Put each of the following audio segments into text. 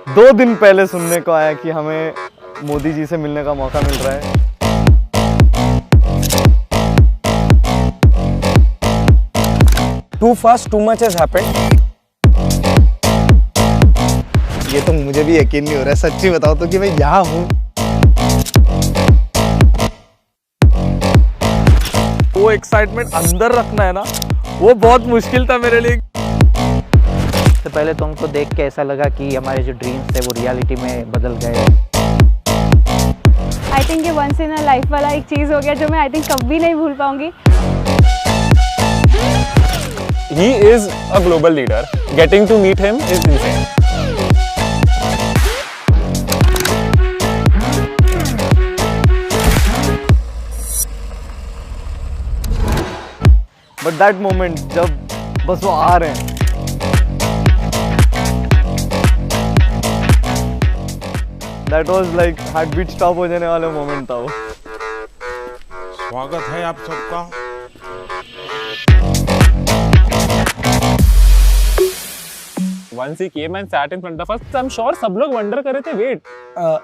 2 दिन पहले सुनने को आया कि हमें मोदी जी से मिलने का मौका मिल रहा है। Too fast, too much has happened. ये तो मुझे भी यकीन नहीं हो रहा है, सच्ची बताओ तो कि मैं यहाँ हूँ। वो एक्साइटमेंट अंदर रखना है ना, वो बहुत मुश्किल था मेरे लिए। तो पहले तो हमको देख के ऐसा लगा कि हमारे जो ड्रीम्स थे वो रियलिटी में बदल गए। आई थिंक ये वंस इन अ लाइफ वाला एक चीज़ हो गया जो मैं आई थिंक कभी नहीं भूल पाऊंगी। He is a global leader. Getting to meet him is insane. But that moment जब बस वो आ रहे हैं, that was like heart beat stop हो जाने वाला मोमेंट था वो। स्वागत है आप सबका। Once he came and sat in front of us, I'm sure सब लोग वंडर कर रहे थे, wait,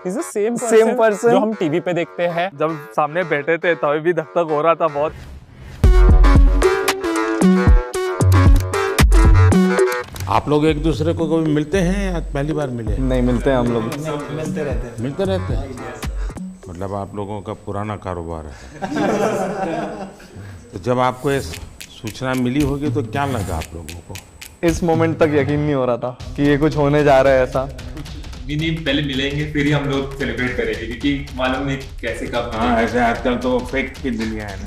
is the same person जो हम टीवी पे देखते हैं। जब सामने बैठे थे तभी भी धक धक हो रहा था बहुत। आप लोग एक दूसरे को कभी मिलते हैं या पहली बार मिले? नहीं, मिलते हैं हम लोग। मिलते रहते हैं। मतलब आप लोगों का पुराना कारोबार है। तो जब आपको ये सूचना मिली होगी तो क्या लगा आप लोगों को? इस मोमेंट तक यकीन नहीं हो रहा था कि ये कुछ होने जा रहा है ऐसा। भी नहीं, पहले मिलेंगे फिर ही हम लोग सेलिब्रेट करेंगे, क्योंकि मालूम नहीं कैसे कब। हाँ, ऐसे आजकल तो फेक की दुनिया है ना।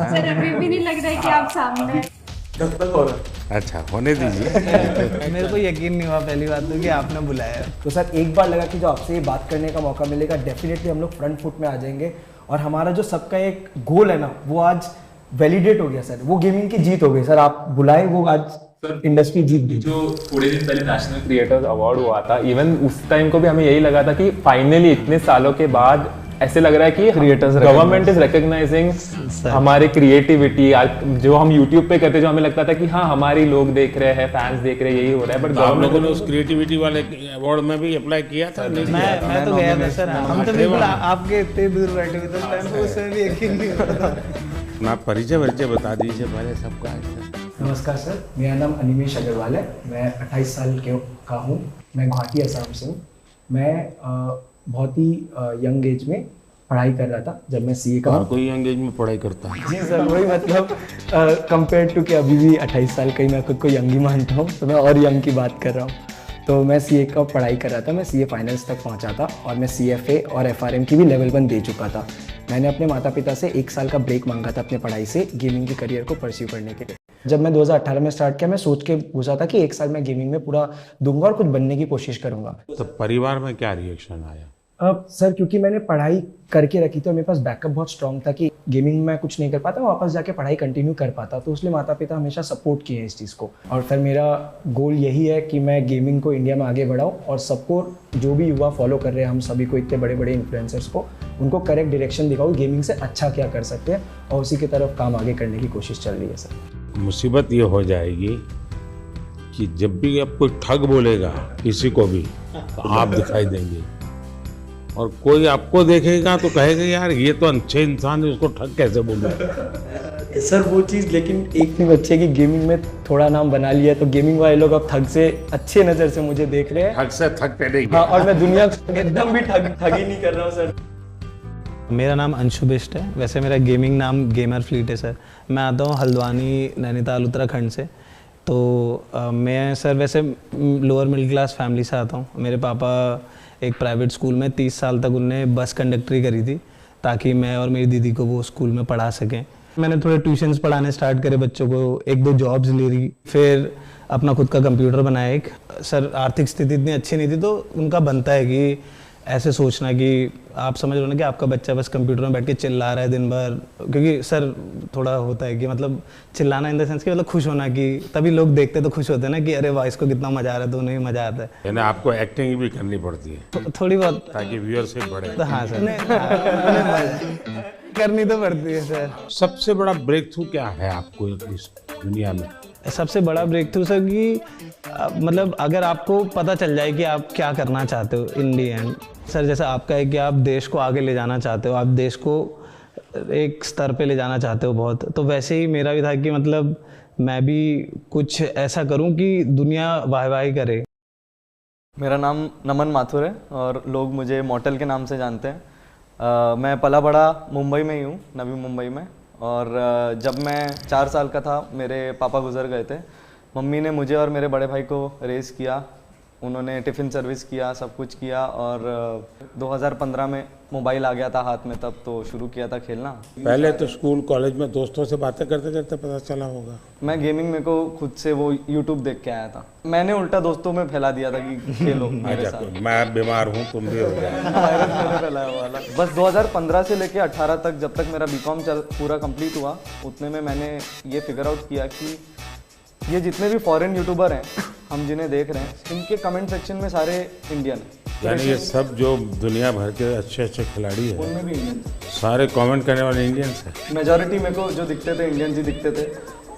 सर अभी भी नहीं लग रहा है कि आप सामने हैं। अच्छा, होने दीजिए। मेरे को यकीन नहीं हुआ पहली बात तो कि आपने बुलाया। तो सर एक बार लगा कि जो आपसे ये बात करने का मौका मिलेगा डेफिनेटली हम लोग फ्रंट फुट में आ जाएंगे और हमारा जो सबका एक गोल है ना वो आज वैलिडेट हो गया सर। वो गेमिंग की जीत हो गई सर, आप बुलाए वो आज इंडस्ट्री जीत गई। जो थोड़े दिन पहले नेशनल क्रिएटर्स अवार्ड हुआ था, इवन उस टाइम को भी हमें यही लगा था कि फाइनली इतने सालों के बाद ऐसे लग रहा है कि क्रिएटर्स गवर्नमेंट इज रिकॉग्नाइजिंग हमारी क्रिएटिविटी। जो हम यूट्यूब पे करते, जो हमें लगता था कि हाँ हमारी लोग देख रहे हैं, फैंस देख रहे हैं, यही हो रहा है। बट आप लोगों ने उस क्रिएटिविटी वाले अवार्ड में भी अप्लाई किया था? मैं तो गया था सर। हम तो बिल्कुल आपके इतने दूर बैठे हुए थे उस टाइम पे, उसमें भी यकीन नहीं हो रहा था। अपना परिचय बता दीजिए पहले सबका। नमस्कार सर, मेरा नाम अनिमेश अग्रवाल है। मैं 28 साल का हूँ। मैं गुवाहाटी असम से हूँ। मैं बहुत ही यंग एज में पढ़ाई कर रहा था जब मैं सीए का। कोई यंग एज में पढ़ाई करता है? जी सर, वही मतलब कंपेयर टू कि अभी भी 28 साल का ही मैं खुद को यंग ही मानता हूँ, तो मैं और यंग की बात कर रहा हूँ। तो मैं सीए का पढ़ाई कर रहा था। मैं सीए फाइनल्स तक पहुँचा था और मैं सीएफए और एफआरएम की भी लेवल 1 दे चुका था। मैंने अपने माता पिता से 1 साल का ब्रेक मांगा था अपने पढ़ाई से गेमिंग के करियर को परस्यू करने के लिए। जब मैं 2018 में स्टार्ट किया, मैं सोच के घुसा था कि 1 साल मैं गेमिंग में पूरा दूंगा और कुछ बनने की कोशिश करूंगा। तो परिवार में क्या रिएक्शन आया? सर क्योंकि मैंने पढ़ाई करके रखी थी और मेरे पास बैकअप बहुत स्ट्रॉन्ग था कि गेमिंग में कुछ नहीं कर पाता, वापस जाके पढ़ाई कंटिन्यू कर पाता, तो इसलिए माता पिता हमेशा सपोर्ट किए हैं इस चीज़ को। और फिर मेरा गोल यही है कि मैं गेमिंग को इंडिया में आगे बढ़ाऊँ और सबको, जो भी युवा फॉलो कर रहे हैं, हम सभी को, इतने बड़े बड़े इन्फ्लुएंसर्स को, उनको करेक्ट डायरेक्शन दिखाऊँ गेमिंग से अच्छा क्या कर सकते हैं और उसी की तरफ काम आगे करने की कोशिश चल रही है सर। मुसीबत ये हो जाएगी कि जब भी अब कोई ठग बोलेगा किसी को भी तो आप दिखाई देंगे और कोई आपको देखेगा तो कहेगा यार ये तो अच्छे इंसान है, उसको ठग कैसे बोलूं? सर वो चीज़, लेकिन एक चीज़ अच्छी है कि गेमिंग में थोड़ा नाम बना लिया तो गेमिंग वाले लोग अब ठग से अच्छे नज़र से मुझे देख रहे हैं। ठग से ठगते नहीं। हाँ, और मैं दुनिया एकदम भी ठगी नहीं कर रहा हूँ सर। मेरा नाम अंशु बिष्ट है। वैसे मेरा गेमिंग नाम गेमर फ्लीट है सर। मैं आता हूँ हल्द्वानी, नैनीताल, उत्तराखंड से। तो मैं सर वैसे लोअर मिडिल क्लास फैमिली से आता हूँ। मेरे पापा एक प्राइवेट स्कूल में 30 साल तक उनने बस कंडक्टरी करी थी ताकि मैं और मेरी दीदी को वो स्कूल में पढ़ा सकें। मैंने थोड़े ट्यूशन्स पढ़ाने स्टार्ट करे बच्चों को, 1-2 जॉब्स ले रही, फिर अपना खुद का कंप्यूटर बनाया एक। सर आर्थिक स्थिति इतनी अच्छी नहीं थी तो उनका बनता है कि ऐसे सोचना कि आप समझ रहे हो ना कि आपका बच्चा बस कंप्यूटर में बैठ के चिल्ला रहा है दिन भर, क्योंकि सर थोड़ा होता है कि मतलब चिल्लाना इन द सेंस कि मतलब खुश होना, कि तभी लोग देखते तो खुश होते हैं ना कि अरे वाह इसको कितना मजा आ रहा है, तो उन्हें मजा आता है। यानी आपको एक्टिंग भी करनी पड़ती है थोड़ी बहुत, ताकि व्यूअरशिप बढ़े। तो हाँ सर करनी तो पड़ती है सर। सबसे बड़ा ब्रेक थ्रू क्या है आपको इस दुनिया में? सबसे बड़ा ब्रेक थ्रू सर कि मतलब अगर आपको पता चल जाए कि आप क्या करना चाहते हो इन दी एंड, सर जैसा आपका है कि आप देश को आगे ले जाना चाहते हो, आप देश को एक स्तर पे ले जाना चाहते हो बहुत, तो वैसे ही मेरा भी था कि मतलब मैं भी कुछ ऐसा करूं कि दुनिया वाहवाही करे। मेरा नाम नमन माथुर है और लोग मुझे मॉर्टल के नाम से जानते हैं। मैं पला बड़ा मुंबई में ही हूँ, नवी मुंबई में। और जब मैं 4 साल का था मेरे पापा गुजर गए थे। मम्मी ने मुझे और मेरे बड़े भाई को रेस किया, उन्होंने टिफ़िन सर्विस किया, सब कुछ किया। और 2015 में मोबाइल आ गया था हाथ में, तब तो शुरू किया था खेलना। पहले तो स्कूल कॉलेज में दोस्तों से बातें करते करते पता चला होगा। मैं गेमिंग में को खुद से वो यूट्यूब देख के आया था, मैंने उल्टा दोस्तों में फैला दिया था कि खेलो मेरे साथ। मैं बीमार हूँ, तुम भी हो गए। वायरस मैंने फैलाया हुआ था। बस 2015 से लेके 18 तक, जब तक मेरा बीकॉम पूरा कंप्लीट हुआ, उतने में मैंने ये फिगर आउट किया कि ये जितने भी फॉरेन यूट्यूबर हैं हम जिन्हें देख रहे हैं, इनके कमेंट सेक्शन में सारे इंडियन हैं। यानी ये सब जो दुनिया भर के अच्छे अच्छे खिलाड़ी हैं, उनमें भी इंडियन सारे कमेंट करने वाले इंडियन्स हैं। मेजॉरिटी मेरे को जो दिखते थे इंडियंस ही दिखते थे।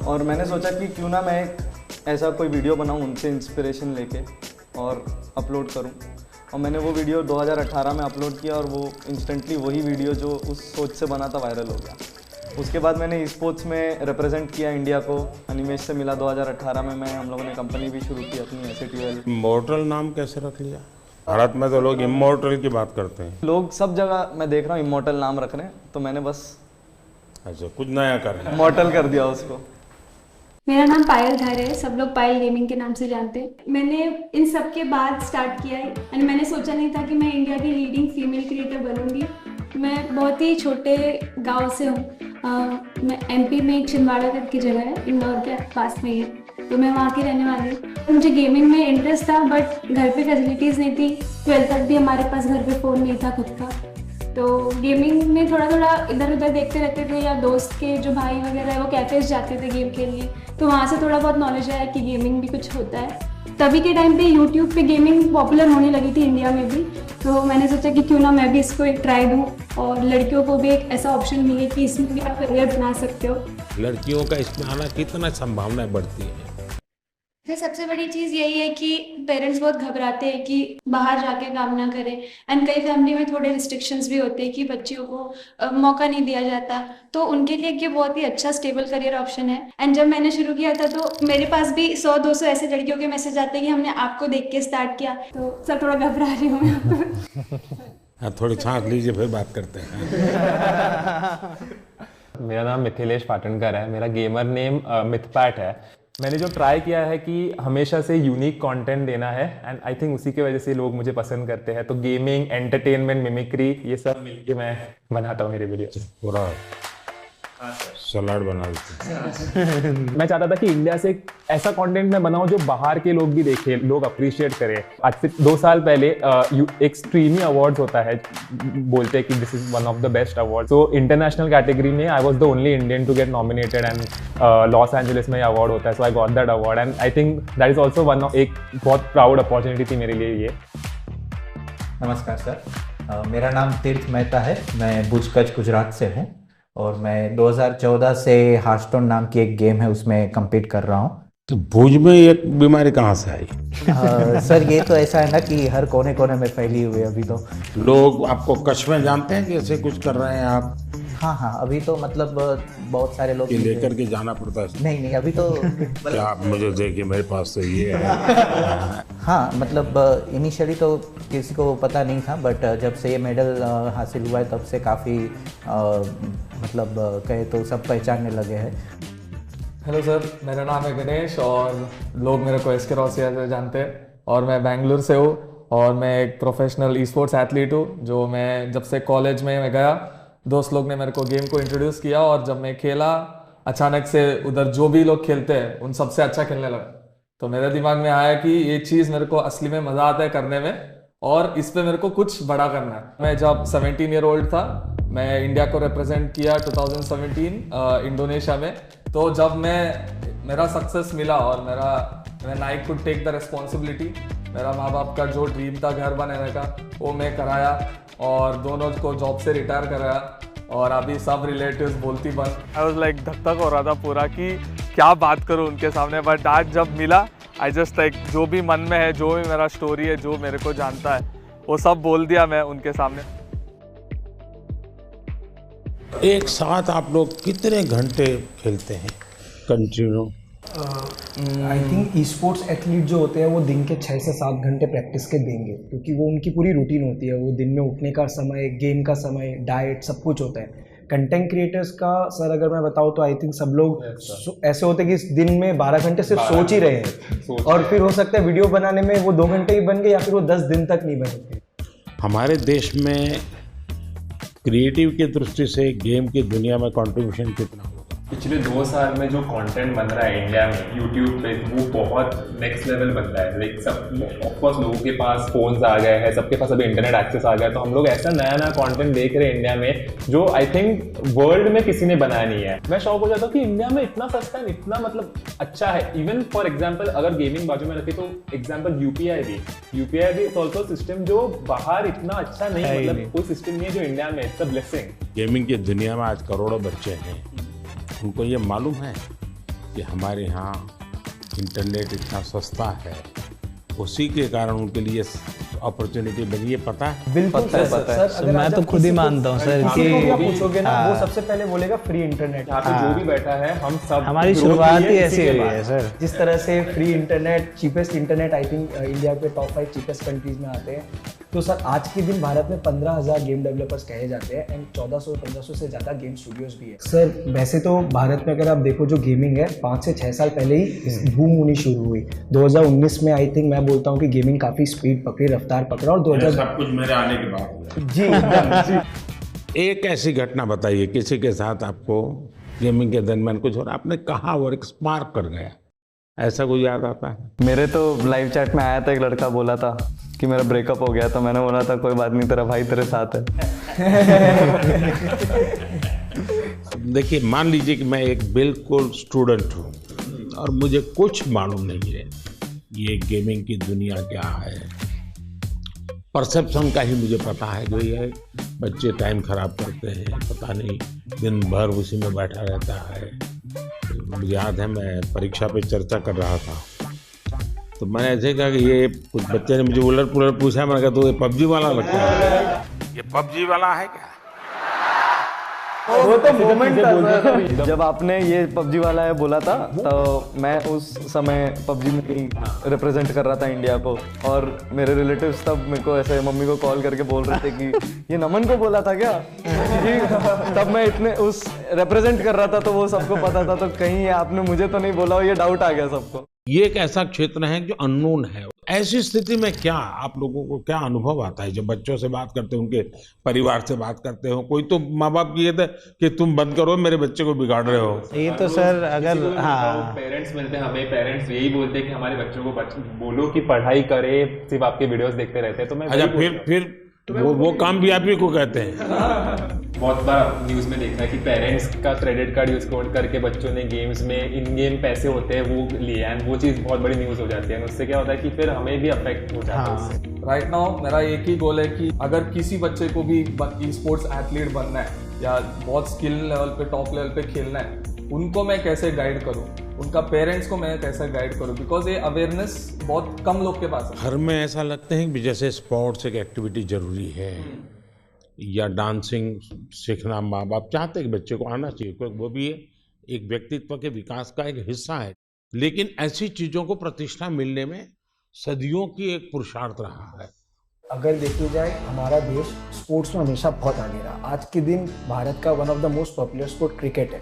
और मैंने सोचा कि क्यों ना मैं एक ऐसा कोई वीडियो बनाऊं उनसे इंस्पिरेशन लेके और अपलोड करूं। और मैंने वो वीडियो 2018 में अपलोड किया और वो इंस्टेंटली वही वीडियो जो उस सोच से बना था वायरल हो गया। उसके बाद मैंने स्पोर्ट्स में रिप्रेजेंट किया इंडिया को, अनिमेश से मिला 2018 में। हम लोगों ने कंपनी भी शुरू की अपनी SATL। इमॉर्टल नाम कैसे रख लिया? भारत में तो लोग इमॉर्टल की बात करते हैं। लोग सब जगह मैं देख रहा हूँ इमॉर्टल नाम रख रहे हैं, तो मैंने बस अच्छा कुछ नया कर इमॉर्टल कर दिया उसको। मेरा नाम पायल धारे है, सब लोग पायल गेमिंग के नाम से जानते हैं। मैंने इन सब के बाद स्टार्ट किया है एंड मैंने सोचा नहीं था कि मैं इंडिया की लीडिंग फीमेल क्रिएटर बनूंगी। मैं बहुत ही छोटे गांव से हूँ, मैं MP में एक छिंदवाड़ा करके जगह है, इंदौर के पास में ही है, तो मैं वहाँ की रहने वाली हूँ। मुझे गेमिंग में इंटरेस्ट था बट घर पे फैसिलिटीज़ नहीं थी। 12th तक भी हमारे पास घर पे फ़ोन नहीं था खुद का, तो गेमिंग में थोड़ा थोड़ा इधर उधर देखते रहते थे, या दोस्त के जो भाई वगैरह है वो कैफेज जाते थे गेम के लिए, तो वहाँ से थोड़ा बहुत नॉलेज आया कि गेमिंग भी कुछ होता है। तभी के टाइम पे यूट्यूब पे गेमिंग पॉपुलर होने लगी थी इंडिया में भी, तो मैंने सोचा कि क्यों ना मैं भी इसको एक ट्राई दूँ और लड़कियों को भी एक ऐसा ऑप्शन मिले कि इसमें भी आप करियर बना सकते हो। लड़कियों का इसमें आना कितना संभावनाएं बढ़ती है। फिर सबसे बड़ी चीज़ यही है कि पेरेंट्स बहुत घबराते हैं कि बाहर जाके काम ना करें, एंड कई फैमिली में थोड़े रिस्ट्रिक्शंस भी होते हैं कि बच्चियों को मौका नहीं दिया जाता, तो उनके लिए ये बहुत ही अच्छा स्टेबल करियर ऑप्शन है। एंड जब मैंने शुरू किया था तो मेरे पास भी 100-200 ऐसे लड़कियों के मैसेज आते हैं कि हमने आपको देख के स्टार्ट किया, तो सर थोड़ा घबरा रही हूँ मैं। थोड़ी छांट लीजिए फिर बात करते हैं। मेरा नाम मिथिलेश पाटनकर है, मेरा गेमर नेम मिथपैट है। मैंने जो ट्राई किया है कि हमेशा से यूनिक कंटेंट देना है, एंड आई थिंक उसी की वजह से लोग मुझे पसंद करते हैं। तो गेमिंग, एंटरटेनमेंट, मिमिक्री, ये सब मिलके मैं बनाता हूँ मेरे वीडियो। पूरा सलाड बना देते। मैं चाहता था कि इंडिया से एक ऐसा कंटेंट मैं बनाऊं जो बाहर के लोग भी देखें, लोग अप्रिशिएट करें। आज से 2 साल पहले एक स्ट्रीमी अवार्ड्स होता है, बोलते हैं कि this is one of the best award. So international category में I was the only Indian to get nominated, and Los Angeles में अवार्ड होता है, so I got that award. And I think that is also one of एक बहुत proud opportunity थी मेरे लिए ये। नमस्कार सर, मेरा नाम तीर्थ मेहता है, मैं भुज कच्छ गुजरात से हूँ और मैं 2014 से हार्टस्टोन नाम की एक गेम है उसमें compete कर रहा हूँ। तो भुज में ये बीमारी कहाँ से आई? सर ये तो ऐसा है ना कि हर कोने कोने में फैली हुई है अभी तो। लोग आपको कच्छ में जानते हैं कि ऐसे कुछ कर रहे हैं आप? हाँ, अभी तो मतलब बहुत सारे लोग लेकर के जाना पड़ता है। नहीं अभी तो क्या आप मुझे देखिए, मेरे पास तो ये है। हाँ, मतलब इनिशियली तो किसी को पता नहीं था, बट जब से ये मेडल हासिल हुआ है तब से काफ़ी मतलब कहे तो सब पहचानने लगे हैं। हेलो सर, मेरा नाम है गणेश और लोग मेरे को SK रोसिया से जानते हैं और मैं बेंगलुरु से हूँ और मैं एक प्रोफेशनल ई-स्पोर्ट्स एथलीट हूँ। जो मैं जब से कॉलेज में मैं गया, दोस्त लोग ने मेरे को गेम को इंट्रोड्यूस किया और जब मैं खेला, अचानक से उधर जो भी लोग खेलते हैं उन सबसे अच्छा खेलने लगा। तो मेरे दिमाग में आया कि ये चीज़ मेरे को असली में मज़ा आता है करने में और इस पे मेरे को कुछ बड़ा करना है। मैं जब 17 ईयर ओल्ड था, मैं इंडिया को रिप्रेजेंट किया 2017 इंडोनेशिया में। तो जब मेरा सक्सेस मिला और मैंने I could take the responsibility, मेरा माँ बाप का जो ड्रीम था घर बनाने का वो मैं कराया और दोनों को जॉब से रिटायर कराया और अभी सब रिलेटिव्स बोलती बस। आई वाज लाइक धक धक हो रहा था पूरा कि क्या बात करूँ उनके सामने। बट आज जब मिला आई जस्ट लाइक जो भी मन में है, जो भी मेरा स्टोरी है, जो मेरे को जानता है, वो सब बोल दिया मैं उनके सामने। एक साथ आप लोग कितने घंटे खेलते हैं continue? I think e sports athlete जो होते हैं वो दिन के 6 से 7 घंटे प्रैक्टिस के देंगे, क्योंकि वो उनकी पूरी रूटीन होती है। वो दिन में उठने का समय, गेम का समय, डाइट, सब कुछ होता है। कंटेंट क्रिएटर्स का सर अगर मैं बताऊँ तो आई थिंक सब लोग ऐसे होते हैं कि दिन में 12 घंटे सिर्फ सोच ही रहे हैं, और फिर हो सकता है वीडियो बनाने में वो 2 घंटे ही बन गए, या फिर वो 10 दिन तक नहीं बने। हमारे देश में क्रिएटिव की दृष्टि से गेम की दुनिया में कंट्रीब्यूशन कितना होगा? पिछले 2 साल में जो कंटेंट बन रहा है इंडिया में यूट्यूब पे, वो बहुत नेक्स्ट लेवल बन रहा है। लाइक सब ऑफकोर्स लोगों के पास फोन्स आ गए हैं, सबके पास अभी इंटरनेट एक्सेस आ गया, तो हम लोग ऐसा नया नया कंटेंट देख रहे हैं इंडिया में जो आई थिंक वर्ल्ड में किसी ने बनाया नहीं है। मैं शॉक हो जाता हूँ कि इंडिया में इतना सस्ता है, इतना मतलब अच्छा है। इवन फॉर एग्जाम्पल अगर गेमिंग बाजू में रखे तो एग्जाम्पल यूपीआई भी इट्स ऑल्सो सिस्टम जो बाहर इतना अच्छा नहीं, मतलब कोई सिस्टम नहीं है जो इंडिया में। It's a blessing. गेमिंग की दुनिया में आज करोड़ों बच्चे हैं, उनको ये मालूम है कि हमारे यहाँ इंटरनेट इतना सस्ता है, उसी के कारण उनके लिए अपॉर्चुनिटी बनी है। पता है? बिल्कुल सर, मैं तो खुद ही मानता हूँ सर कि पूछोगे ना वो सबसे पहले बोलेगा फ्री इंटरनेट। यहाँ पे जो भी बैठा है हम सब, हमारी शुरुआत ही ऐसी हुई है सर। जिस तरह से free internet, cheapest internet I think India के टॉप 5 चीपेस्ट कंट्रीज में आते हैं। तो सर आज के दिन भारत में 15,000 गेम डेवलपर्स कहे जाते हैं, एंड 1400-1500 से ज़्यादा गेम स्टूडियोज भी है। सर वैसे तो भारत में अगर आप देखो जो गेमिंग है 5 से 6 साल पहले ही बूम होनी शुरू हुई। 2019 में आई थिंक मैं बोलता हूँ कि गेमिंग काफ़ी स्पीड पकड़ी, रफ्तार पकड़ा, और 2000 सब कुछ मेरे आने के बाद जी जी। एक ऐसी घटना बताइए किसी के साथ आपको गेमिंग के दरमियान कुछ हो रहा, आपने कहा और एक स्पार्क कर गया, ऐसा कुछ याद आता है? मेरे तो लाइव चैट में आया था, एक लड़का बोला था कि मेरा ब्रेकअप हो गया, तो मैंने बोला था कोई बात नहीं, तेरा भाई तेरे साथ है। देखिए मान लीजिए कि मैं एक बिल्कुल स्टूडेंट हूँ और मुझे कुछ मालूम नहीं है ये गेमिंग की दुनिया क्या है। परसेप्शन का ही मुझे पता है जो ये बच्चे टाइम खराब करते हैं, पता नहीं दिन भर उसी में बैठा रहता है। मुझे याद है मैं परीक्षा पे चर्चा कर रहा था, तो मैंने ऐसे कहा कि ये कुछ बच्चे ने मुझे उलट पुलट पूछा, मैंने कहा तो ये पबजी वाला लगता है, ये पबजी वाला है क्या? वो तो मोमेंट था सर, जब आपने ये पबजी वाला है बोला था, तो मैं उस समय पबजी में ही रिप्रेजेंट कर रहा था इंडिया को, और मेरे रिलेटिव्स तब मेरे को ऐसे मम्मी को कॉल करके बोल रहे थे कि ये नमन को बोला था क्या? तब मैं इतने उस रिप्रेजेंट कर रहा था, तो वो सबको पता था, तो कहीं आपने मुझे तो नहीं बोला, ये डाउट आ गया सबको। ये एक ऐसा क्षेत्र है जो अननोन है। ऐसी स्थिति में क्या आप लोगों को क्या अनुभव आता है जब बच्चों से बात करते हो, उनके परिवार से बात करते हो? कोई तो माँ बाप ये थे कि तुम बंद करो, मेरे बच्चे को बिगाड़ रहे हो। ये तो सर अगर पेरेंट्स मिलते हैं हमें, पेरेंट्स यही बोलते हैं कि हमारे बच्चों को बोलो कि पढ़ाई करे, सिर्फ आपके वीडियोस देखते रहते हैं। तो मैं अच्छा फिर वो काम भी आप ही को कहते हैं? बहुत बार न्यूज़ में देखा है कि पेरेंट्स का क्रेडिट कार्ड यूज करके बच्चों ने गेम्स में इन गेम पैसे होते हैं वो लिए, एंड वो चीज़ बहुत बड़ी न्यूज़ हो जाती है। उससे क्या होता है कि फिर हमें भी अफेक्ट हो जाता है उससे। राइट नाउ मेरा एक ही गोल है कि अगर किसी बच्चे को भी ई स्पोर्ट्स एथलीट बनना है या बहुत स्किल लेवल पे, टॉप लेवल पे खेलना है, उनको मैं कैसे गाइड करूँ, उनका पेरेंट्स को मैं कैसे गाइड करूँ, बिकॉज ये अवेयरनेस बहुत कम लोग के पास है। घर में ऐसा लगता है कि जैसे स्पोर्ट्स एक एक्टिविटी जरूरी है या डांसिंग सीखना माँ बाप चाहते हैं कि बच्चे को आना चाहिए, क्योंकि वो भी एक व्यक्तित्व के विकास का एक हिस्सा है, लेकिन ऐसी चीज़ों को प्रतिष्ठा मिलने में सदियों की एक पुरुषार्थ रहा है। अगर देखी जाए हमारा देश स्पोर्ट्स में हमेशा बहुत आगे रहा। आज के दिन भारत का one of the most popular sport cricket है,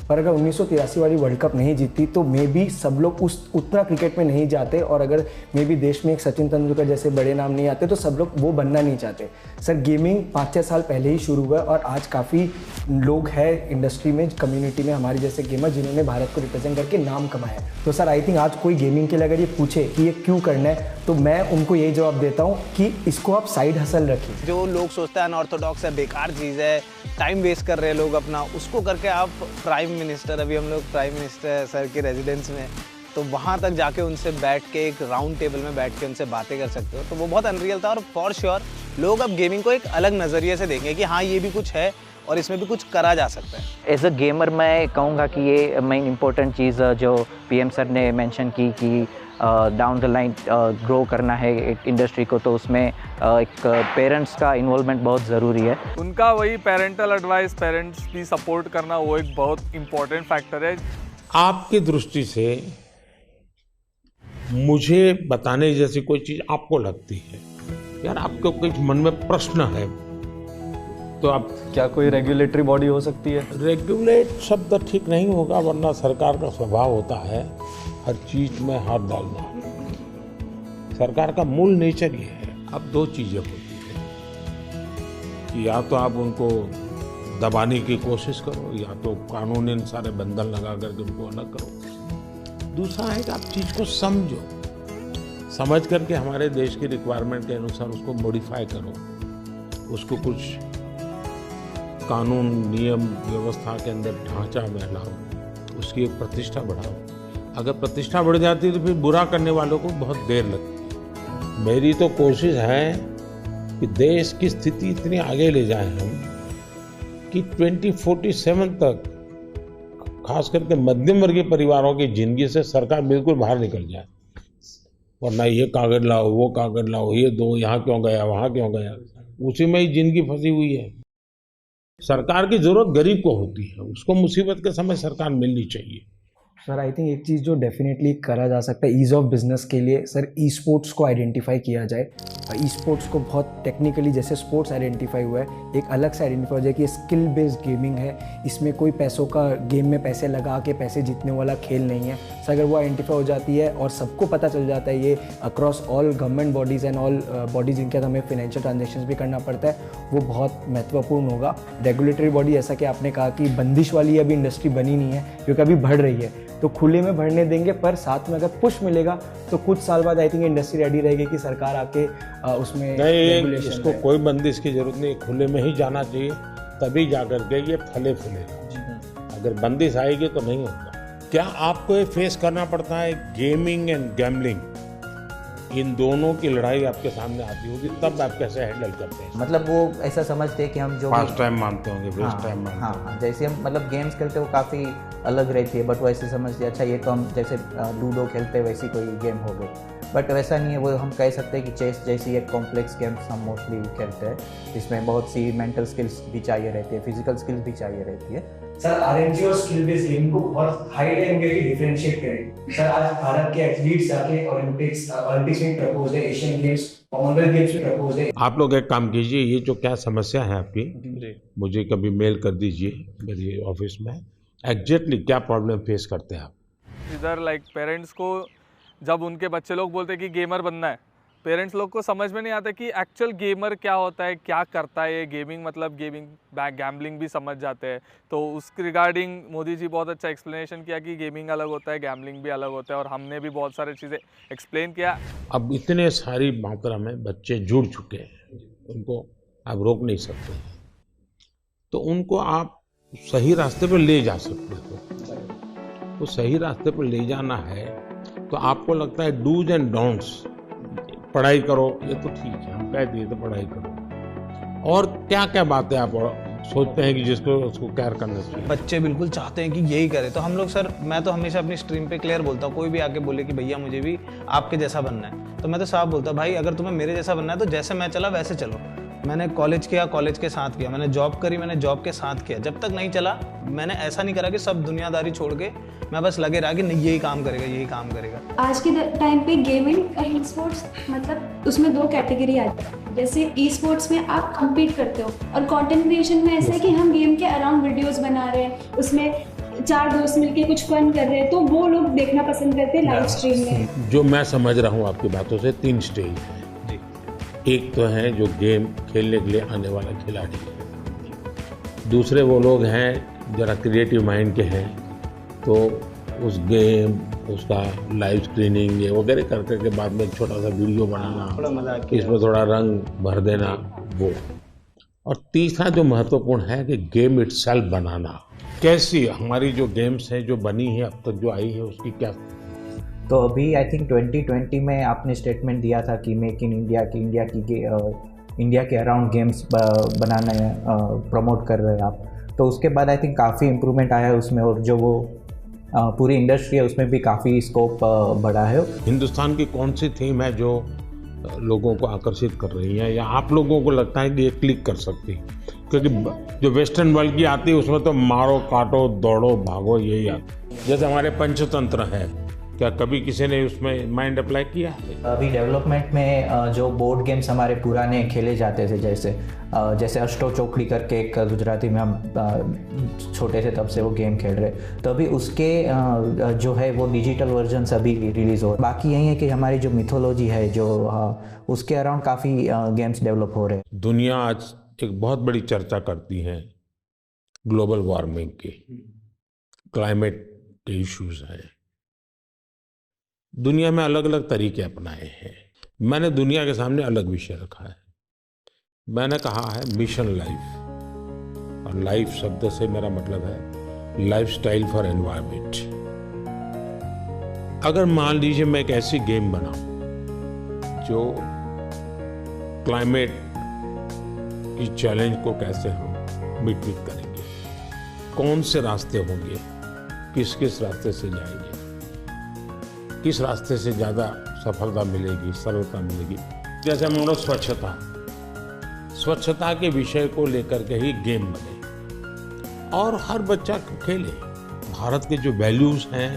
पर अगर 1983 वाली वर्ल्ड कप नहीं जीती तो मे बी सब लोग उतना क्रिकेट में नहीं जाते, और अगर मे बी देश में एक सचिन तेंदुलकर जैसे बड़े नाम नहीं आते तो सब लोग वो बनना नहीं चाहते। सर गेमिंग 5-6 साल पहले ही शुरू हुआ, और आज काफ़ी लोग हैं इंडस्ट्री में, कम्युनिटी में हमारे जैसे गेमर जिन्होंने भारत को रिप्रेजेंट करके नाम कमाया है। तो सर आई थिंक आज कोई गेमिंग के लिए अगर ये पूछे कि ये क्यों करना है, तो मैं उनको यही जवाब देता हूँ कि इसको आप साइड हसल रखिए। जो लोग सोचते हैं अनऑर्थोडॉक्स है, बेकार चीज़ है, टाइम वेस्ट कर रहे हैं लोग अपना, उसको करके आप प्राइम मिनिस्टर, अभी हम लोग प्राइम मिनिस्टर सर के रेजिडेंस में, तो वहाँ तक जाके उनसे बैठ के एक राउंड टेबल में बैठ के उनसे बातें कर सकते हो, तो वो बहुत अनरियल था। और फॉर श्योर लोग अब गेमिंग को एक अलग नज़रिए से देखेंगे कि हाँ ये भी कुछ है, और इसमें भी कुछ करा जा सकता है। एज अ गेमर मैं कहूँगा कि ये मेन इम्पोर्टेंट चीज़ जो पीएम सर ने मेंशन की कि डाउन द लाइन ग्रो करना है एक इंडस्ट्री को, तो उसमें एक पेरेंट्स का इन्वॉल्वमेंट बहुत ज़रूरी है। उनका वही पेरेंटल एडवाइस, पेरेंट्स की सपोर्ट करना, वो एक बहुत इम्पोर्टेंट फैक्टर है। आपकी दृष्टि से मुझे बताने जैसी कोई चीज आपको लगती है, यार आपको कुछ मन में प्रश्न है, तो आप क्या कोई रेगुलेटरी बॉडी हो सकती है? रेगुलेट शब्द ठीक नहीं होगा, वरना सरकार का स्वभाव होता है हर चीज में हाथ डालना। सरकार का मूल नेचर ये है। अब दो चीजें होती है कि या तो आप उनको दबाने की कोशिश करो, या तो कानूनी सारे बंधन लगा करके उनको अलग करो। दूसरा है कि आप चीज को समझो, समझ करके हमारे देश की रिक्वायरमेंट के अनुसार उसको मॉडिफाई करो, उसको कुछ कानून नियम व्यवस्था के अंदर ढांचा में लाओ, उसकी एक प्रतिष्ठा बढ़ाओ। अगर प्रतिष्ठा बढ़ जाती है तो फिर बुरा करने वालों को बहुत देर लगती है। मेरी तो कोशिश है कि देश की स्थिति इतनी आगे ले जाएं हम कि 2047 तक खास करके मध्यम वर्गीय परिवारों की जिंदगी से सरकार बिल्कुल बाहर निकल जाए। वरना ये कागज लाओ, वो कागज लाओ, ये दो, यहाँ क्यों गया, वहाँ क्यों गया, उसी में ही जिंदगी फंसी हुई है। सरकार की जरूरत गरीब को होती है, उसको मुसीबत के समय सरकार मिलनी चाहिए। सर आई थिंक एक चीज़ जो डेफिनेटली करा जा सकता है ईज़ ऑफ बिजनेस के लिए, सर ई स्पोर्ट्स को आइडेंटिफाई किया जाए। ई स्पोर्ट्स को बहुत टेक्निकली जैसे स्पोर्ट्स आइडेंटिफाई हुआ है, एक अलग से आइडेंटिफाई हो जाए कि ये स्किल बेस्ड गेमिंग है, इसमें कोई पैसों का गेम में पैसे लगा के पैसे जीतने वाला खेल नहीं है। सर अगर वो आइडेंटिफाई हो जाती है और सबको पता चल जाता है ये across all government bodies and all bodies जिनके हमें फाइनेंशियल ट्रांजेक्शन भी करना पड़ता है, वो बहुत महत्वपूर्ण होगा। रेगुलेटरी बॉडी जैसा कि आपने कहा कि बंदिश वाली अभी इंडस्ट्री बनी नहीं है क्योंकि अभी बढ़ रही है, तो खुले में बढ़ने देंगे, पर साथ में अगर पुश मिलेगा तो कुछ साल बाद आई थिंक इंडस्ट्री रेडी रहेगी कि सरकार आके उसमें नहीं, इसको कोई बंदिश की जरूरत नहीं, खुले में ही जाना चाहिए, तभी जाकर के ये फले फूलेगा। अगर बंदिश आएगी तो नहीं होगा। क्या आपको ये फेस करना पड़ता है गेमिंग एंड गैम्बलिंग, इन दोनों की लड़ाई आपके सामने आती होगी, तब आप कैसे हैंडल करते हैं? मतलब वो ऐसा समझते हैं कि हम जो फास्ट टाइम मानते होंगे, वेस्ट टाइम मानते हाँ हाँ, जैसे हम मतलब गेम्स खेलते हैं वो काफ़ी अलग रहती है, बट वो ऐसे समझते हैं अच्छा ये तो हम जैसे लूडो खेलते हैं वैसी कोई गेम हो गई, बट वैसा नहीं है। वो हम कह सकते हैं कि चेस जैसी एक कॉम्प्लेक्स गेम्स हम मोस्टली खेलते हैं, जिसमें बहुत सी मेंटल स्किल्स भी चाहिए रहती है, फिजिकल स्किल्स भी चाहिए रहती है। सर आरएनजी और स्किल बेस्ड गेम को बहुत हाई लेवल पे डिफरेंशिएट करें। सर आज भारत के एथलीट्स जाके ओलंपिक्स में प्रपोज है, एशियन गेम्स, कॉमनवेल्थ गेम्स में प्रपोज है। आप लोग एक काम कीजिए, ये जो क्या समस्या है आपकी, मुझे कभी मेल कर दीजिए मेरी ऑफिस में, एग्जैक्टली क्या प्रॉब्लम फेस करते हैं आप। इधर लाइक पेरेंट्स को जब उनके बच्चे लोग बोलते हैं कि गेमर बनना है, पेरेंट्स लोग को समझ में नहीं आता कि एक्चुअल गेमर क्या होता है, क्या करता है ये गेमिंग, मतलब गेमिंग गैम्बलिंग भी समझ जाते हैं। तो उसके रिगार्डिंग मोदी जी बहुत अच्छा एक्सप्लेनेशन किया कि गेमिंग अलग होता है, गैम्बलिंग भी अलग होता है, और हमने भी बहुत सारी चीज़ें एक्सप्लेन किया। अब इतने सारी मात्रा में बच्चे जुड़ चुके हैं, उनको आप रोक नहीं सकते, तो उनको आप सही रास्ते पर ले जा सकते हो। तो सही रास्ते पर ले जाना है तो आपको लगता है डूज एंड डोंट्स, पढ़ाई करो, ये तो ठीक है, हम कह दिए तो पढ़ाई करो, और क्या क्या बातें आप सोचते हैं कि जिसको उसको केयर करना चाहिए? बच्चे बिल्कुल चाहते हैं कि यही करे, तो हम लोग सर, मैं तो हमेशा अपनी स्ट्रीम पे क्लियर बोलता हूँ, कोई भी आके बोले कि भैया मुझे भी आपके जैसा बनना है, तो मैं तो साफ बोलता हूँ भाई अगर तुम्हें मेरे जैसा बनना है तो जैसे मैं चला वैसे चलो। मैंने कॉलेज किया, कॉलेज के साथ किया, मैंने जॉब करी, मैंने जॉब के साथ किया, जब तक नहीं चला मैंने ऐसा नहीं करा कि सब दुनियादारी छोड़ के मैं बस लगे रहा कि नहीं यही काम करेगा, यही काम करेगा। आज के टाइम पे गेमिंग और ई स्पोर्ट्स मतलब उसमें दो कैटेगरी आती है। जैसे ई स्पोर्ट्स में आप कम्पीट करते हो, और कंटेंट क्रिएशन में ऐसा है कि हम गेम के अराउंड वीडियोस बना रहे हैं, उसमें 4 दोस्त मिलके कुछ फन कर रहे हैं, तो वो लोग देखना पसंद करते हैं लाइव स्ट्रीम में। जो मैं समझ रहा हूँ आपकी बातों से 3 स्टेज है। एक तो है जो गेम खेलने के लिए आने वाला खिलाड़ी है, दूसरे वो लोग हैं जरा क्रिएटिव माइंड के हैं, तो उस गेम उसका लाइव स्क्रीनिंग ये वगैरह करके के बाद में एक छोटा सा वीडियो बनाना, इसमें थोड़ा रंग भर देना वो, और तीसरा जो महत्वपूर्ण है कि गेम इटसेल्फ बनाना। कैसी हमारी जो गेम्स हैं जो बनी है अब तक जो आई है उसकी क्या? तो अभी आई थिंक 2020 में आपने स्टेटमेंट दिया था कि मेक इन इंडिया की इंडिया के अराउंड गेम्स बनाने प्रमोट कर रहे हैं आप, तो उसके बाद आई थिंक काफ़ी इम्प्रूवमेंट आया है उसमें, और जो वो पूरी इंडस्ट्री है उसमें भी काफ़ी स्कोप बढ़ा है। हिंदुस्तान की कौन सी थीम है जो लोगों को आकर्षित कर रही है, या आप लोगों को लगता है कि ये क्लिक कर सकती है? क्योंकि जो वेस्टर्न वर्ल्ड की आती है उसमें तो मारो काटो दौड़ो भागो यही आता है। जैसे हमारे पंचतंत्र है, क्या कभी किसी ने उसमें माइंड अप्लाई किया है? अभी डेवलपमेंट में जो बोर्ड गेम्स हमारे पुराने खेले जाते थे, जैसे अष्टो चौकड़ी करके एक गुजराती में हम छोटे से तब से वो गेम खेल रहे, तो अभी उसके जो है वो डिजिटल वर्जन्स अभी रिलीज़ हो। बाकी यही है कि हमारी जो मिथोलॉजी है जो उसके अराउंड काफ़ी गेम्स डेवलप हो रहे हैं। दुनिया आज एक बहुत बड़ी चर्चा करती है ग्लोबल वार्मिंग की, क्लाइमेट के इश्यूज हैं। दुनिया में अलग अलग तरीके अपनाए हैं। मैंने दुनिया के सामने अलग विषय रखा है। मैंने कहा है मिशन लाइफ, और लाइफ शब्द से मेरा मतलब है लाइफस्टाइल फॉर एनवायरनमेंट। अगर मान लीजिए मैं एक ऐसी गेम बनाऊं जो क्लाइमेट की चैलेंज को कैसे हम मिट करेंगे, कौन से रास्ते होंगे, किस किस रास्ते से जाएंगे, किस रास्ते से ज़्यादा सफलता मिलेगी, सरलता मिलेगी। जैसे मान लो स्वच्छता के विषय को लेकर के ही गेम बने और हर बच्चा खेले। भारत के जो वैल्यूज़ हैं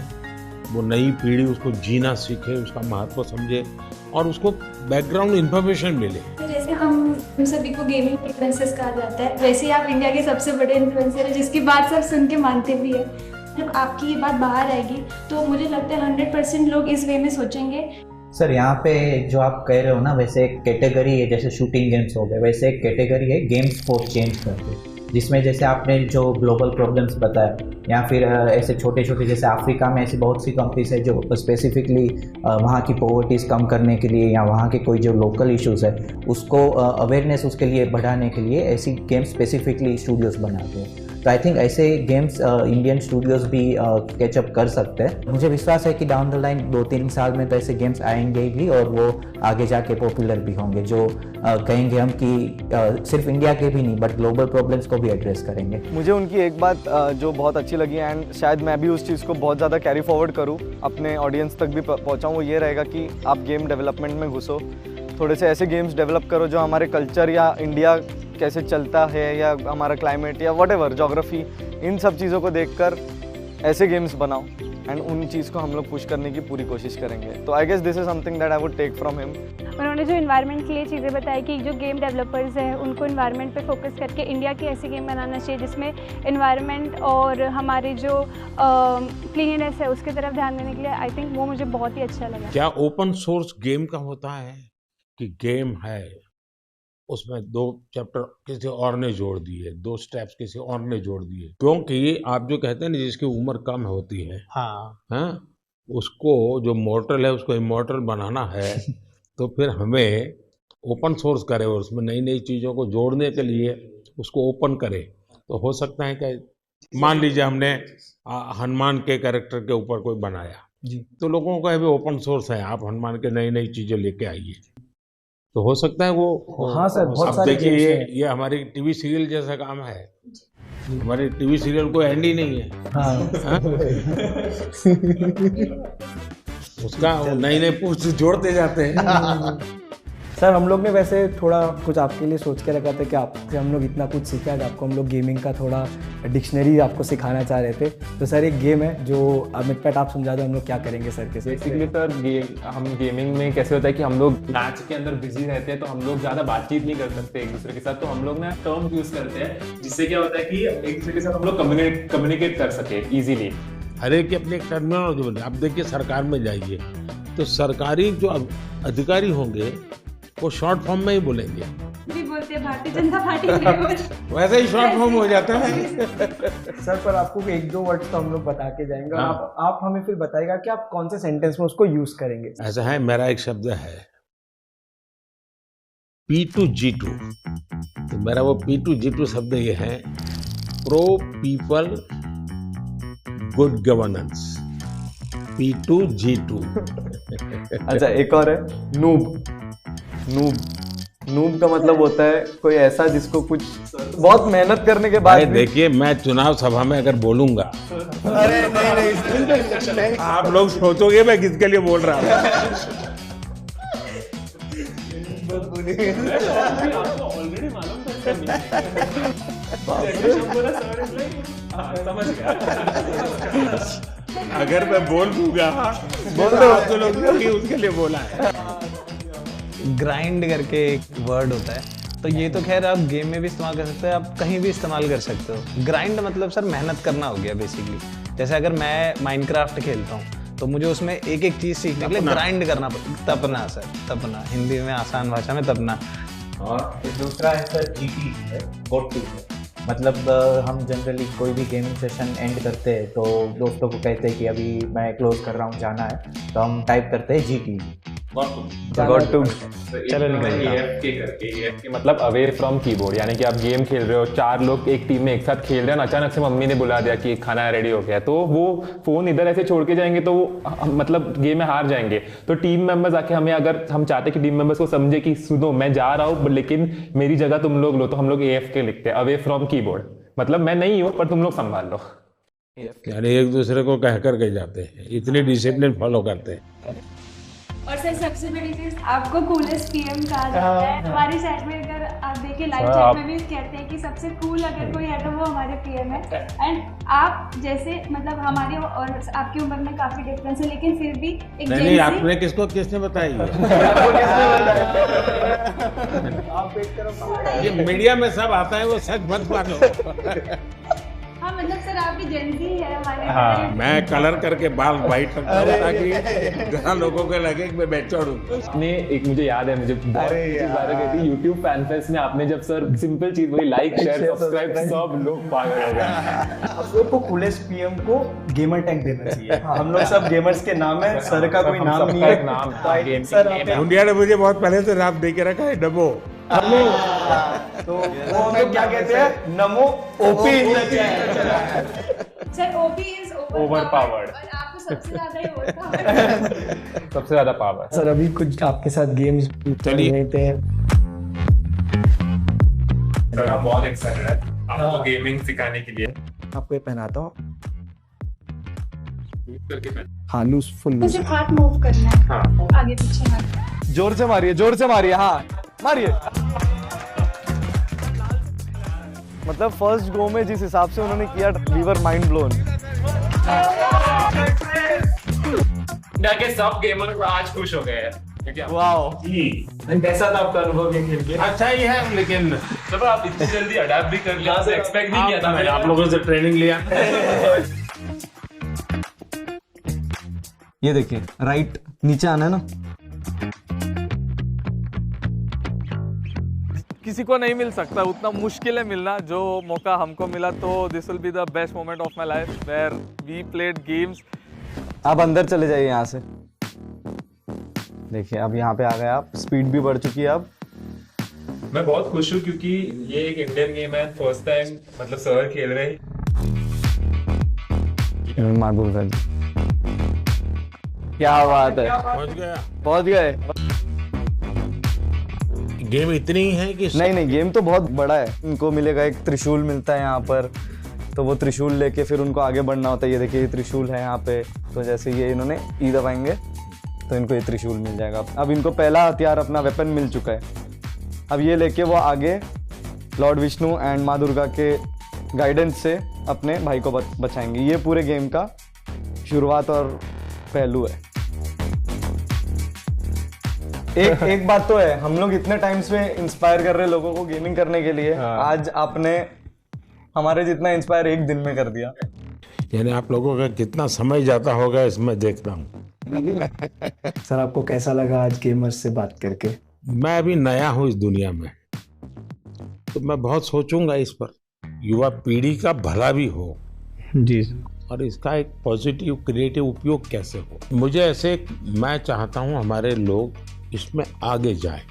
वो नई पीढ़ी उसको जीना सीखे, उसका महत्व समझे और उसको बैकग्राउंड इन्फॉर्मेशन मिले। जैसे हम सभी को गेमिंग इन्फ्लुएंसर्स कहा जाता है, वैसे ही आप इंडिया के सबसे बड़े इन्फ्लुएंसर हैं जिसकी बात सब सुन के मानते भी है। जब आपकी ये बात बाहर आएगी तो मुझे लगता है 100% लोग इस वे में सोचेंगे। सर यहाँ पे जो आप कह रहे हो ना, वैसे एक कैटेगरी है, जैसे शूटिंग गेम्स हो गए, वैसे एक कैटेगरी है गेम्स फॉर चेंज करके, जिसमें जैसे आपने जो ग्लोबल प्रॉब्लम्स बताया, या फिर ऐसे छोटे छोटे जैसे अफ्रीका में ऐसी बहुत सी कंट्रीज है जो स्पेसिफिकली वहाँ की पॉवर्टीज़ कम करने के लिए या वहाँ के कोई जो लोकल इश्यूज़ है उसको अवेयरनेस उसके लिए बढ़ाने के लिए ऐसी गेम्स स्पेसिफिकली स्टूडियोज़ बनाते हैं। तो आई थिंक ऐसे गेम्स इंडियन स्टूडियोज़ भी कैचअप कर सकते हैं। मुझे विश्वास है कि डाउन द लाइन 2-3 साल में तो ऐसे गेम्स आएंगे भी और वो आगे जाके पॉपुलर भी होंगे, जो कहेंगे हम कि सिर्फ इंडिया के भी नहीं बट ग्लोबल प्रॉब्लम्स को भी एड्रेस करेंगे। मुझे उनकी एक बात जो बहुत अच्छी लगी एंड शायद मैं भी उस चीज़ को बहुत ज़्यादा कैरी फॉरवर्ड करूँ, अपने ऑडियंस तक भी पहुँचाऊँ, वो ये रहेगा कि आप गेम डेवलपमेंट में घुसो, थोड़े से ऐसे गेम्स डेवलप करो जो हमारे कल्चर या इंडिया कैसे चलता है या हमारा क्लाइमेट या व्हाटएवर ज्योग्राफी, इन सब चीज़ों को देखकर ऐसे गेम्स बनाओ एंड उन चीज़ को हम लोग पुश करने की पूरी कोशिश करेंगे। तो I guess this is something that I would take from him. उन्होंने जो इन्वायरमेंट के लिए चीज़ें बताई कि जो गेम डेवलपर्स हैं उनको इन्वायरमेंट पे फोकस करके इंडिया की ऐसी गेम बनाना चाहिए जिसमें इन्वायरमेंट और हमारी जो क्लीननेस है उसकी तरफ ध्यान देने के लिए, आई थिंक वो मुझे बहुत ही अच्छा लगा। क्या ओपन सोर्स गेम का होता है कि गेम है उसमें 2 चैप्टर किसी और ने जोड़ दिए, 2 स्टेप्स किसी और ने जोड़ दिए, क्योंकि आप जो कहते हैं ना जिसकी उम्र कम होती है, हाँ, उसको जो मॉर्टल है उसको इमॉर्टल बनाना है तो फिर हमें ओपन सोर्स करे और उसमें नई नई चीज़ों को जोड़ने के लिए उसको ओपन करे। तो हो सकता है कि मान लीजिए हमने हनुमान के कैरेक्टर के ऊपर कोई बनाया जी, तो लोगों को अभी ओपन सोर्स है, आप हनुमान के नई नई चीज़ें लेके आइए, तो हो सकता है वो। हाँ सर, बहुत सारे देखिए ये हमारी टीवी सीरियल जैसा काम है, हमारे टीवी सीरियल कोई एंड ही नहीं है। हाँ? उसका नई नई पोस्ट जोड़ते जाते हैं। सर हम लोग ने वैसे थोड़ा कुछ आपके लिए सोच के रखा था कि आपसे हम लोग इतना कुछ सीखा है, आपको हम लोग गेमिंग का थोड़ा डिक्शनरी आपको सिखाना चाह रहे थे। तो सर एक गेम है जो अमित पैट आप समझा दो हम लोग क्या करेंगे सर के। बेसिकली सर हम गेमिंग में कैसे होता है कि हम लोग मैच के अंदर बिजी रहते हैं तो हम लोग ज़्यादा बातचीत नहीं कर सकते एक दूसरे के साथ, तो हम लोग ना टर्म यूज़ करते हैं जिससे क्या होता है कि एक दूसरे के साथ हम लोग कम्युनिकेट कर सके ईजिली। हर एक की अपनी एक टर्मिनोलॉजी बने। आप देखिए सरकार में जाइए तो सरकारी जो अधिकारी होंगे वो शॉर्ट फॉर्म में ही बोलेंगे, भी बोलते हैं भारतीय जनता पार्टी वैसे ही शॉर्ट फॉर्म हो जाता है। सर पर आपको 1-2 वर्ड्स तो हम लोग बता के जाएंगे और आप हमें फिर बताएगा कि आप कौन से सेंटेंस में उसको यूज करेंगे। ऐसा है, मेरा एक शब्द है P2G2, तो मेरा वो P2G2 शब्द ये है pro people good governance, P2G2। अच्छा एक और है नूब नूब का मतलब होता है कोई ऐसा जिसको कुछ बहुत मेहनत करने के बाद भाई भी देखिए, मैं चुनाव सभा में अगर बोलूंगा, अरे नहीं आप लोग सोचोगे मैं किसके लिए बोल रहा हूँ। अगर मैं बोल दूंगा बोल दो तो लोग कि उसके लिए बोला है। ग्राइंड करके एक वर्ड होता है, तो ये तो खैर आप गेम में भी इस्तेमाल कर सकते हो, आप कहीं भी इस्तेमाल कर सकते हो। ग्राइंड मतलब सर मेहनत करना हो गया बेसिकली। जैसे अगर मैं माइनक्राफ्ट खेलता हूँ तो मुझे उसमें एक एक चीज़ सीखने के लिए ग्राइंड करना पड़ता। तपना सर, तपना, हिंदी में आसान भाषा में तपना। और दूसरा है सर GT है, गोट टू है। मतलब हम जनरली कोई भी गेमिंग सेशन एंड करते हैं तो दोस्तों को कहते हैं कि अभी मैं क्लोज कर रहा हूँ, जाना है, तो हम टाइप करते हैं GT, गॉट टू। चलो AFK मतलब अवे फ्रॉम कीबोर्ड, यानी कि आप गेम खेल रहे हो, 4 लोग एक टीम में एक साथ खेल रहे हैं, अचानक से मम्मी ने बुला दिया कि खाना रेडी हो गया, तो वो फोन इधर ऐसे छोड़ के जाएंगे तो वो मतलब गेम में हार जाएंगे। तो टीम मेंबर्स आके हमें, अगर हम चाहते कि टीम मेंबर्स को समझे कि सुनो मैं जा रहा हूँ लेकिन मेरी जगह तुम लोग लो, तो हम लोग AFK लिखते हैं, अवे फ्रॉम कीबोर्ड, मतलब मैं नहीं हूँ पर तुम लोग संभाल लो। यानी एक दूसरे को कह कर के जाते हैं, इतनी डिसिप्लिन फॉलो करते हैं। और सर सबसे बड़ी चीज, आपको कूलेस्ट PM कहा जाता है हमारी साइड में। अगर आप देखिए लाइव चैट में भी कहते हैं कि सबसे कूल अगर कोई है तो वो हमारे PM है। एंड आप जैसे मतलब हमारी और आपकी उम्र में काफी डिफरेंस है, लेकिन फिर भी एक नहीं, आपने किसने बताई ये मीडिया में सब आता है, वो सच मत मानो। हाँ मतलब सर आपकी जेंजी है हमारे। हाँ, मैं कलर करके बाल वाइट रखता हूँ ताकि घर लोगों को लगे कि मैं बैठा हूँ। आपने एक, मुझे याद है, मुझे बहुत बार कहती है YouTube फैन फेस्ट में आपने जब सर सिंपल चीज वही लाइक शेयर सब्सक्राइब, सब लोग पागल हो गए। आप लोग को कूलेस्ट PM को गेमर टैग देना चाहिए। हम लोग सब गेमर्स के नाम है, सर का कोई नाम नहीं है। नाम इंडिया ने मुझे बहुत पहले से नाम दे के रखा है, डबो। तो वो हमें क्या कहते हैं, नमो OP। Sir OP is overpowered, और आपको सबसे ज्यादा ही ओवरपावर्ड, सबसे ज्यादा पावर। सर अभी कुछ आपके साथ गेम्स चलिए। थे। सर हम बहुत एक्साइटेड है आपको गेमिंग सिखाने के लिए। आपको ये पहनाता हूँ। हाँ, लूज, फुल लूज। सिर्फ हाथ मूव करना है, हाँ आगे पीछे मत। जोर से मारिए, हाँ मारिए। मतलब फर्स्ट गो में जिस हिसाब से उन्होंने किया, वी वर माइंड ब्लोन। के सब गेमर आज खुश हो गए हैं। वाओ, कैसा था आपका अनुभव ये खेल के? अच्छा ही है, लेकिन जब आप इतनी जल्दी अडैप्ट भी कर लिया, एक्सपेक्ट नहीं किया था मैंने। आप लोगों से ट्रेनिंग लिया। ये देखिए, राइट नीचे आना है ना। किसी को नहीं मिल सकता, उतना मुश्किल है मिलना। जो मौका हमको मिला तो this will be the best moment of my life where we played games. आप अंदर चले जाइए यहाँ से। देखिए अब यहाँ पे आ गए आप, स्पीड भी बढ़ चुकी है अब। मैं बहुत खुश हूँ क्योंकि ये एक इंडियन गेम है, फर्स्ट टाइम मतलब सर खेल रहे हैं। माधुर जी, क्या बात है, पहुंच गए। गेम इतनी ही है कि नहीं, गेम तो बहुत बड़ा है। इनको मिलेगा एक त्रिशूल मिलता है यहाँ पर, तो वो त्रिशूल लेके फिर उनको आगे बढ़ना होता है। ये देखिए, ये त्रिशूल है यहाँ पे, तो जैसे ये इन्होंने ई दबाएंगे तो इनको ये त्रिशूल मिल जाएगा। अब इनको पहला हथियार, अपना वेपन मिल चुका है। अब ये लेके वो आगे लॉर्ड विष्णु एंड माँ दुर्गा के गाइडेंस से अपने भाई को बचाएंगे। ये पूरे गेम का शुरुआत और पहलू है। एक बात तो है, हम लोग इतने टाइम से इंस्पायर कर रहे हैं लोगों को गेमिंग करने के लिए। आज आपने हमारे जितना इंस्पायर एक दिन में कर दिया। यानी आप लोगों का कितना समय जाता होगा इसमें देखता हूँ। सर आपको कैसा लगा आज गेमर्स से बात करके? मैं अभी नया हूँ इस दुनिया में, तो मैं बहुत सोचूंगा इस पर। युवा पीढ़ी का भला भी हो जी, और इसका एक पॉजिटिव क्रिएटिव उपयोग कैसे हो। मुझे ऐसे, मैं चाहता हूँ हमारे लोग इसमें आगे जाए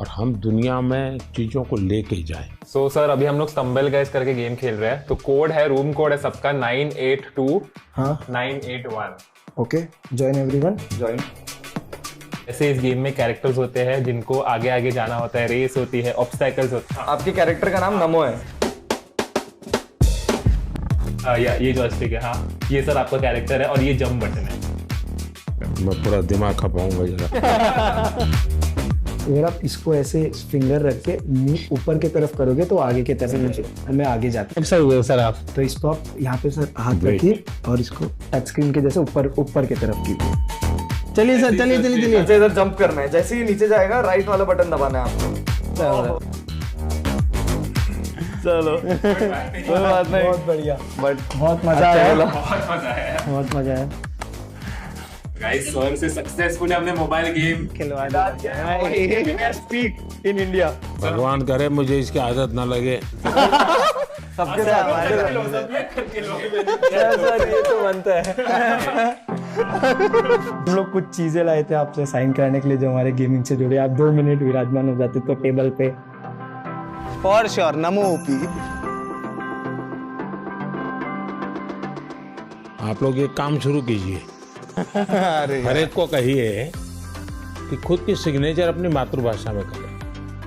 और हम दुनिया में चीजों को लेके जाए। सो सर अभी हम लोग स्टम्बल गाइस करके गेम खेल रहे हैं, तो कोड है, रूम कोड है सबका 982 हाँ 981। Okay, join everyone, join. ऐसे इस गेम में कैरेक्टर्स होते हैं जिनको आगे आगे जाना होता है, रेस होती है, ऑब्स्टैकल्स होते हैं। आपके कैरेक्टर का नाम नमो है। या ये जॉयस्टिक है, हाँ ये सर आपका कैरेक्टर है और ये जंप बटन है। मैं पूरा दिमाग खपाऊंगा जरा। अगर आप इसको ऐसे फिंगर रख के मुंह ऊपर की तरफ करोगे तो आगे की तरफ मैं आगे जाता हूँ। सर हुए सर आप तो इसको आप यहाँ पे सर हाथ रखिए और इसको टच स्क्रीन के जैसे ऊपर की तरफ कीजिए। चलिए सर, चलिए। नीचे इधर जंप करना है, जैसे ही नीचे जाएगा राइट वाला बटन दबाना है आपको। चलो कोई बात नहीं, बहुत बढ़िया, बट बहुत मजा आया, बहुत मजा आया बहुत मजा आया। गाइस, सर से सक्सेसफुली हमने मोबाइल गेम खिलवा स्पीक इन इंडिया। भगवान करे मुझे इसकी आदत ना लगे। सबके साथ ये तो बनता है। हम लोग कुछ चीजें लाए थे आपसे साइन कराने के लिए जो हमारे गेमिंग से जुड़े। आप 2 मिनट विराजमान हो जाते तो टेबल पे। For sure, NaMo OP. आप लोग एक काम शुरू कीजिए, हर एक को कहिए कि खुद की सिग्नेचर अपनी मातृभाषा में करें।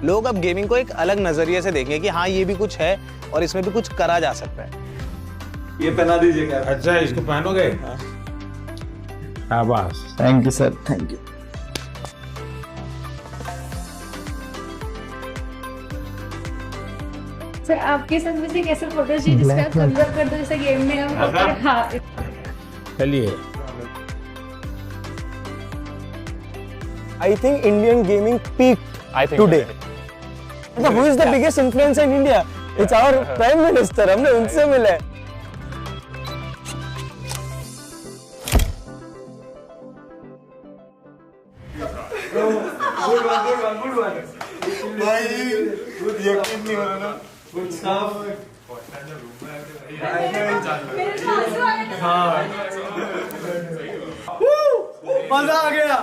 लोग अब गेमिंग को एक अलग नजरिए से देखें कि हाँ ये भी कुछ है और इसमें भी कुछ करा जा सकता है। ये पहना दीजिएगा। अच्छा, इसको पहनोगे? शाबाश। Thank you sir, thank you. Sir आपके साथ मुझे कैसे फोटो चाहिए जिसका थम्स अप कर दो जैसे गेम में हम। हाँ चलिए। I think Indian gaming peaked today. Who is the biggest influencer in India? It's our Prime Minister. हमने उनसे मिले। Good one. भाई, good यकीन नहीं हो रहा ना। Good stuff. हाँ। मजा आ गया।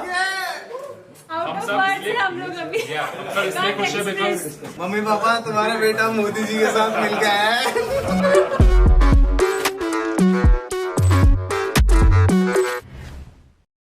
हम लोग अभी इसलिए खुश है बिकॉज़ मम्मी पापा तुम्हारा बेटा मोदी जी के साथ मिल गया है।